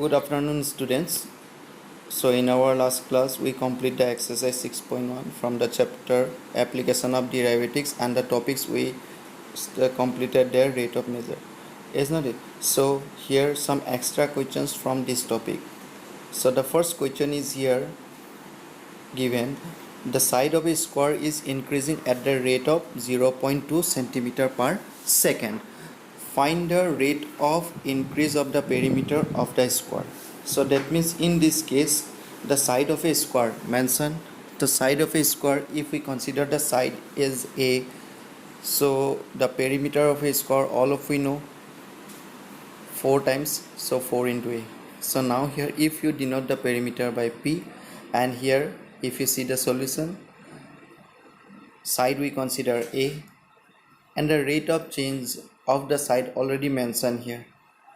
Good afternoon, students. So in our last class we complete the exercise 6.1 from the chapter application of derivatives, and the topics we completed their rate of measure, is not it? So here some extra questions from this topic. So the first question is here given: the side of a square is increasing at the rate of 0.2 centimeter per second. Find the rate of increase of the perimeter of the square. So that means in this case the side of a square, mention the side of a square, if we consider the side is a, so the perimeter of a square all of we know 4 times, so 4 into a. So now here if you denote the perimeter by p, and here if you see the solution, side we consider a, and the rate of change of the side already mentioned here,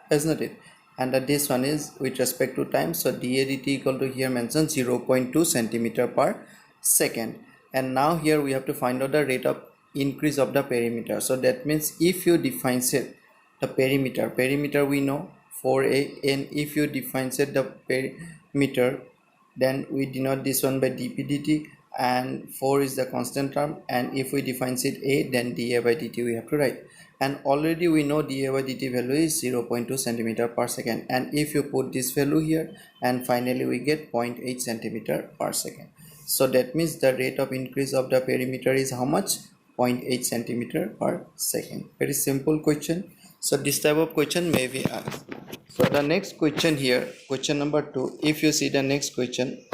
isn't it? And that this one is with respect to time, so dA dt equal to here mentioned 0.2 centimeter per second. And now here we have to find out the rate of increase of the perimeter. So that means if you define set the perimeter we know 4a, and if you define set the perimeter, then we denote this one by dp dt, and 4 is the constant term, and if we define set a, then dA by dt we have to write. And already we know dA by dt value is 0.2 centimeter per second, and if you put this value here, and finally we get 0.8 centimeter per second. So that means the rate of increase of the perimeter is how much? 0.8 centimeter per second. Very simple question. So this type of question may be asked. So the next question here, question number 2, if you see the next question,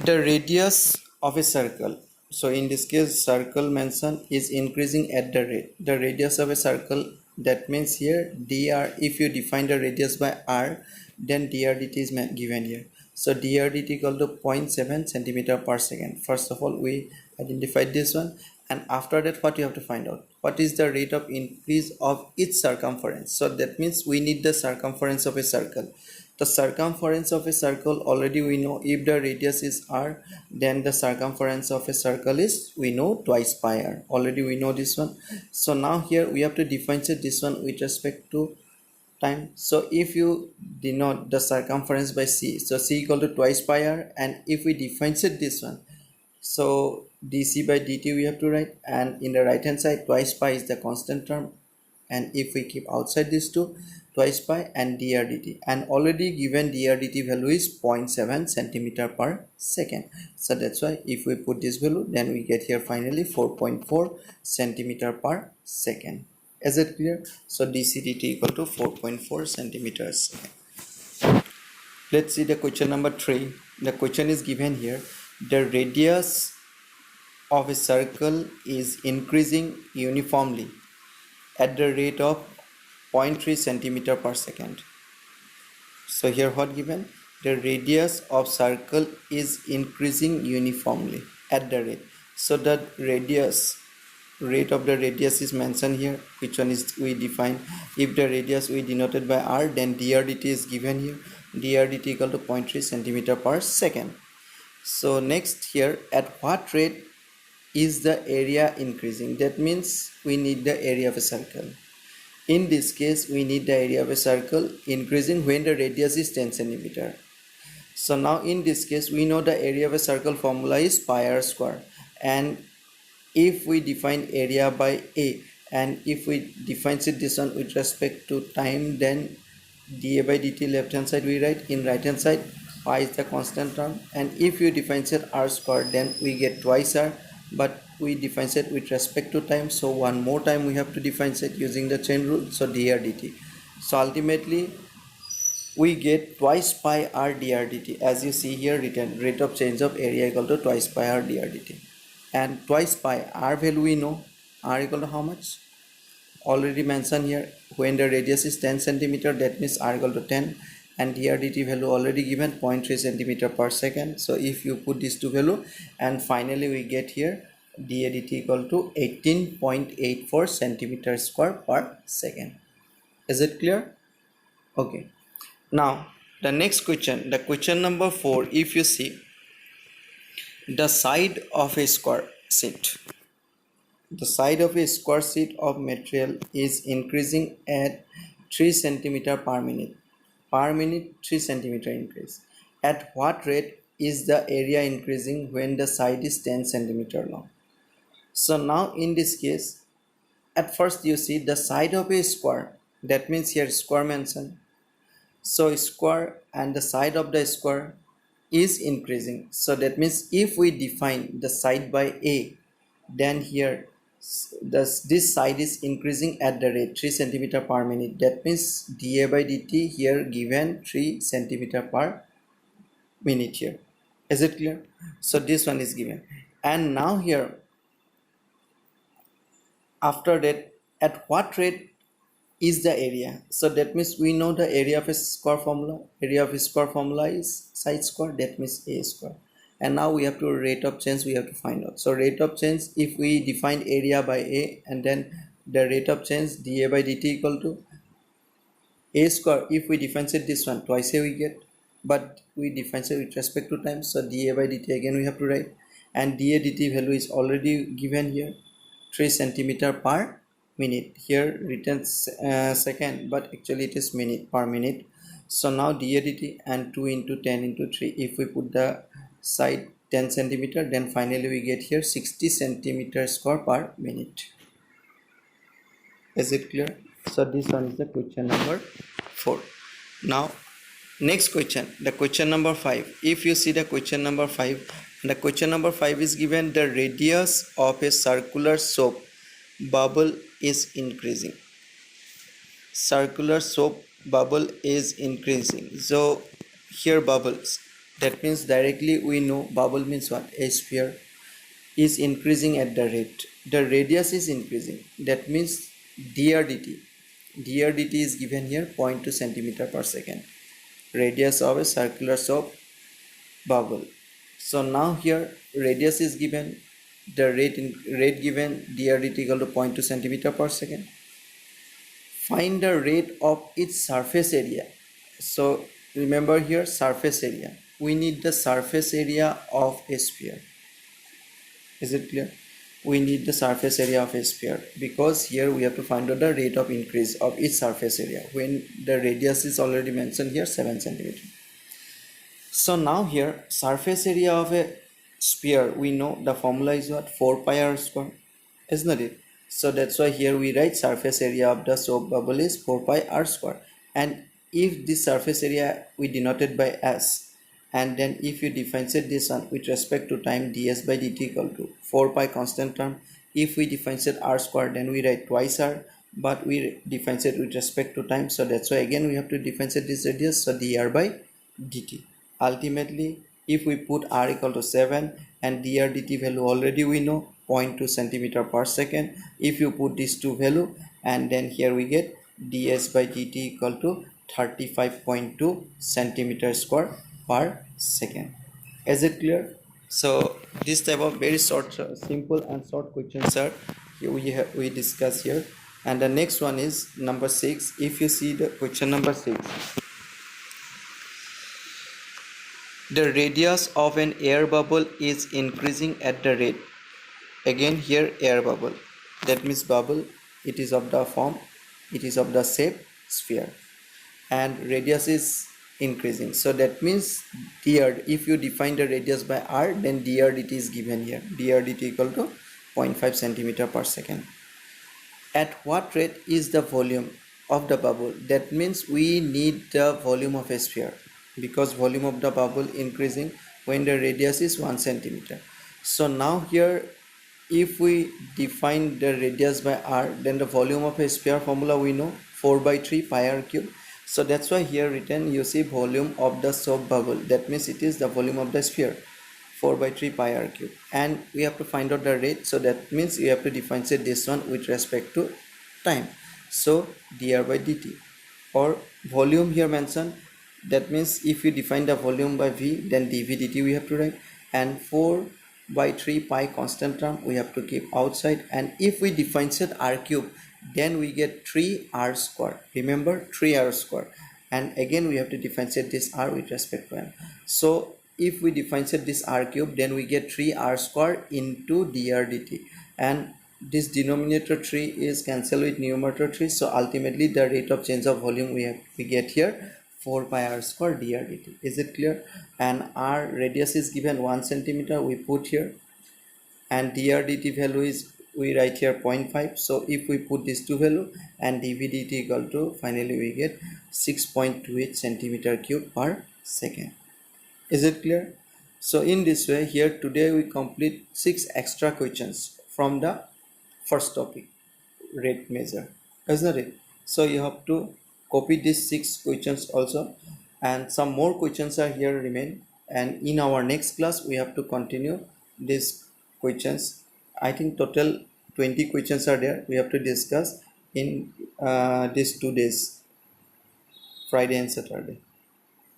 the radius of a circle. So in this case circle mentioned is increasing at the rate, the radius of a circle, that means here dr, if you define the radius by r, then dr dt is given here. So dr dt equal to 0.7 centimeter per second. First of all we identified this one, and after that what you have to find out, what is the rate of increase of its circumference. So that means we need the circumference of a circle. The circumference of a circle already we know, if the radius is r, then the circumference of a circle is, we know, twice pi r. Already we know this one. So now here we have to differentiate this one with respect to time. So if you denote the circumference by c, so c equal to twice pi r, and if we differentiate this one, so dc by dt we have to write, and in the right hand side twice pi is the constant term, and if we keep outside these two, twice pi and dr dt, and already given dr dt value is 0.7 centimeter per second. So that's why if we put this value, then we get here finally 4.4 centimeter per second. Is it clear? So dc dt equal to 4.4 centimeters. Let's see the question number 3. The question is given here: the radius of a circle is increasing uniformly at the rate of 0.3 centimeter per second. So here what given? The radius of circle is increasing uniformly at the rate. So the rate of the radius is mentioned here. Which one is we define? If the radius we denoted by r, then dr dt is given here. Dr dt equal to 0.3 centimeter per second. So next here, at what rate is the area increasing? That means we need the area of a circle. In this case we need the area of a circle increasing when the radius is 10 centimeter. So now in this case we know the area of a circle formula is pi r square, and if we define area by a, and if we define this one with respect to time, then dA by dt left hand side we write, in right hand side pi is the constant term, and if you define set r square, then we get twice r, but we define set with respect to time, so one more time we have to define set using the chain rule, so dr dt. So ultimately we get twice pi r dr dt, as you see here written, rate of change of area equal to twice pi r dr dt, and twice pi r value we know, r equal to how much? Already mentioned here, when the radius is 10 centimeter, that means r equal to 10, and dr dt value already given 0.3 centimeter per second. So if you put these two value, and finally we get here dA dt equal to 18.84 centimeter square per second. Is it clear? Okay. Now the next question, the question number 4, if you see the side of a square sheet, the side of a square sheet of material is increasing at 3 centimeter per minute per minute 3 centimeter increase. At what rate is the area increasing when the side is 10 centimeter long? So now in this case, at first you see the side of a square, that means here square mentioned. So square and the side of the square is increasing. So that means if we define the side by a, then here this side is increasing at the rate 3 centimeter per minute. That means dA by dt here given 3 centimeter per minute here. Is it clear? So this one is given. And now here after that, at what rate is the area? So that means we know the area of a square formula. Area of a square formula is side square, that means a square. And now we have to rate of change, we have to find out. So rate of change, if we define area by a, and then the rate of change dA by dt equal to a square. If we differentiate this one, twice a we get, but we differentiate with respect to time, so dA by dt again we have to write, and dA dt value is already given here, 3 centimeter per minute. Here written second, but actually it is minute per minute. So now dA dt and 2 into 10 into 3, if we put the side 10 centimeter, then finally we get here 60 centimeter square per minute. Is it clear? So this one is the question number 4. Now next question, the question number 5. If you see the question number 5, the question number 5 is given the radius of a circular soap bubble is increasing. Circular soap bubble is increasing. So here bubbles, that means directly we know bubble means what? A sphere is increasing at the rate. The radius is increasing. That means dRdt. dRdt is given here 0.2 centimeter per second. Radius of a circular soap bubble. So now here radius is given, the rate given dRdt equal to 0.2 centimeter per second. Find the rate of its surface area. So remember here surface area. We need the surface area of a sphere. Is it clear? We need the surface area of a sphere, because here we have to find out the rate of increase of its surface area when the radius is already mentioned here 7 centimeter. So now here surface area of a sphere, we know the formula is what? 4 pi r square, isn't it? So that's why here we write surface area of the soap bubble is 4 pi r square. And if this surface area we denoted by s, and then if you differentiate this one with respect to time, ds by dt equal to 4 pi constant term. If we differentiate r square, then we write twice r, but we differentiate with respect to time, so that's why again we have to differentiate this radius, so dr by dt. Ultimately if we put r equal to 7 and dr dt value already we know 0.2 centimeter per second, if you put these two value, and then here we get ds by dt equal to 35.2 centimeter square per second. Is it clear? So this type of very short, simple and short questions are we discuss here. And the next one is number 6. If you see the question number 6, the radius of an air bubble is increasing at the rate. Again here air bubble, that means bubble, it is of the form, it is of the shape sphere, and radius is increasing. So that means dr, if you define the radius by r, then dr dt is given here, dr dt equal to 0.5 centimeter per second. At what rate is the volume of the bubble? That means we need the volume of a sphere, because volume of the bubble increasing when the radius is 1 centimeter. So now here if we define the radius by r, then the volume of a sphere formula we know 4 by 3 pi r cube. So that's why here written you see volume of the soap bubble, that means it is the volume of the sphere 4 by 3 pi r cube, and we have to find out the rate. So that means you have to differentiate this one with respect to time, so dr by dt, or volume here mentioned, that means if you define the volume by v, then dv dt we have to write, and 4 by 3 pi constant term we have to keep outside, and if we differentiate r cube, then we get 3r square. Remember 3r square, and again we have to differentiate this r with respect to m. So if we differentiate this r cube, then we get 3r square into dr dt, and this denominator 3 is cancelled with numerator 3, so ultimately the rate of change of volume we get here 4 pi r square dr dt. Is it clear? And our radius is given 1 centimeter, we put here, and dr dt value is, we write here 0.5. So if we put these two value and dv dt equal to, finally we get 6.28 centimeter cube per second. Is it clear? So in this way, here today we complete 6 extra questions from the first topic, rate measure, isn't it? So you have to copy these 6 questions also, and some more questions are here remain, and in our next class we have to continue these questions. I think total 20 questions are there, we have to discuss in these 2 days, Friday and Saturday,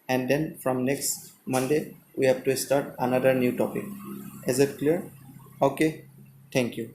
and then from next Monday we have to start another new topic. Is it clear? Okay, thank you.